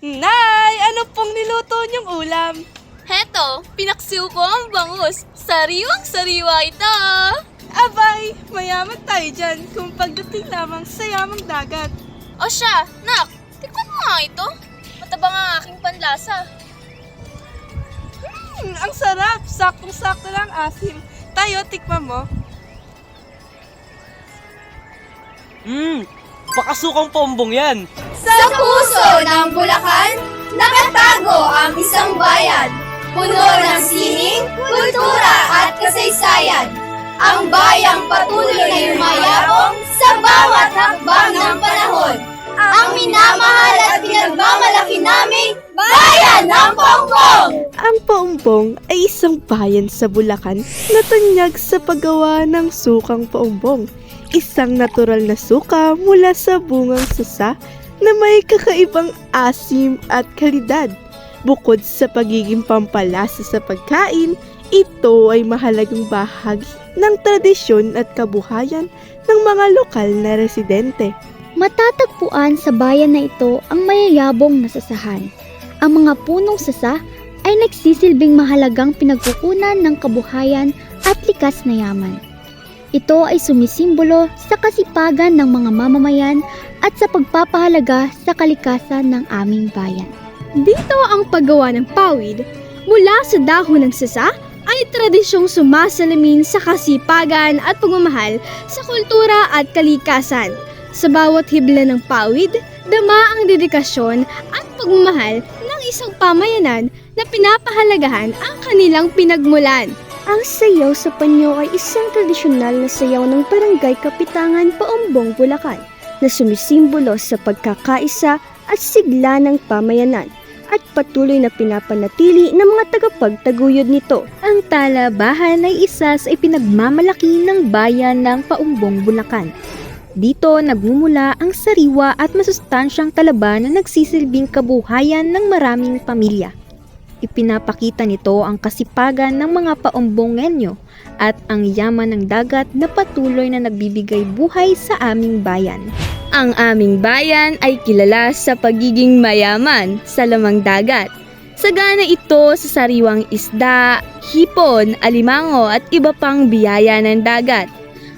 Nay, ano pong niluto niyong ulam? Heto, pinaksiw ko ang bangus. Sariwang-sariwa ito. Abay, mayaman tayo dyan kung pagdating lamang sa yamang dagat. O siya, nak, tikman mo nga ito. Matabang ang aking panlasa. Ang sarap! Saktong-sakto lang asim. Tayo, tikman mo. Pakasukang pombong yan. Sa puso ng Bulacan, nakatago ang isang bayan. Puno ng sining, kultura at kasaysayan. Ang bayang patuloy na yumayabong sa bawat hakbang ng panahon. Ang minamahal at pinagmamalaki naming Bayan ng Paumbong! Ang Paumbong ay isang bayan sa Bulacan na tanyag sa paggawa ng sukang paumbong. Isang natural na suka mula sa bungang sasa na may kakaibang asim at kalidad. Bukod sa pagiging pampalasa sa pagkain, ito ay mahalagang bahagi ng tradisyon at kabuhayan ng mga lokal na residente. Matatagpuan sa bayan na ito ang mayayabong na sasahan. Ang mga punong sasa ay nagsisilbing mahalagang pinagkukunan ng kabuhayan at likas na yaman. Ito ay sumisimbolo sa kasipagan ng mga mamamayan at sa pagpapahalaga sa kalikasan ng aming bayan. Dito ang paggawa ng pawid mula sa dahon ng sasa ay tradisyong sumasalamin sa kasipagan at pagmamahal sa kultura at kalikasan. Sa bawat hibla ng pawid, dama ang dedikasyon at pagmamahal ng isang pamayanan na pinapahalagahan ang kanilang pinagmulan. Ang sayaw sa panyo ay isang tradisyonal na sayaw ng Barangay Kapitangan, Paumbong, Bulacan na sumisimbolo sa pagkakaisa at sigla ng pamayanan at patuloy na pinapanatili ng mga tagapagtaguyod nito. Ang talabahan ay isa sa ipinagmamalaki ng bayan ng Paumbong, Bulacan. Dito nagmumula ang sariwa at masustansyang talaban na nagsisilbing kabuhayan ng maraming pamilya. Ipinapakita nito ang kasipagan ng mga paumbongenyo at ang yaman ng dagat na patuloy na nagbibigay buhay sa aming bayan. Ang aming bayan ay kilala sa pagiging mayaman sa lamang dagat. Sagana ito sa sariwang isda, hipon, alimango at iba pang biyaya ng dagat.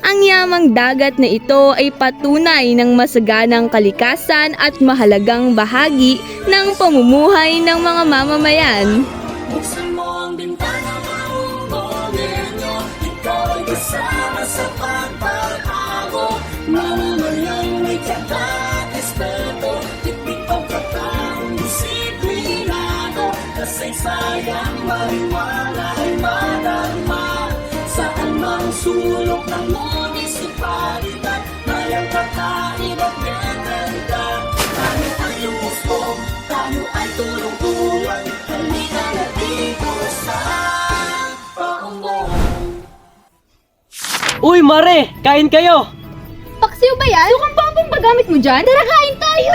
Ang yamang dagat na ito ay patunay ng masaganang kalikasan at mahalagang bahagi ng pamumuhay ng mga mamamayan. Buksan mo ang bintana ng Bongenyo, ikaw ay kasama sa pagbabago. Mamamayang may tiyaga at respeto, tipid pagkataong disiplinado. Kasaysayang mariwala ay madarama, saan mang sulok ng munisipalidad. Mayang kakaiba't ganda, tayo ay gusto, tayo ay tulong-tulong. Halika na dito sa Paumbong. Uy, Mare! Kain kayo! Paksiw ba yan? Sukang paumbong ba gamit mo dyan? Tara, kain tayo!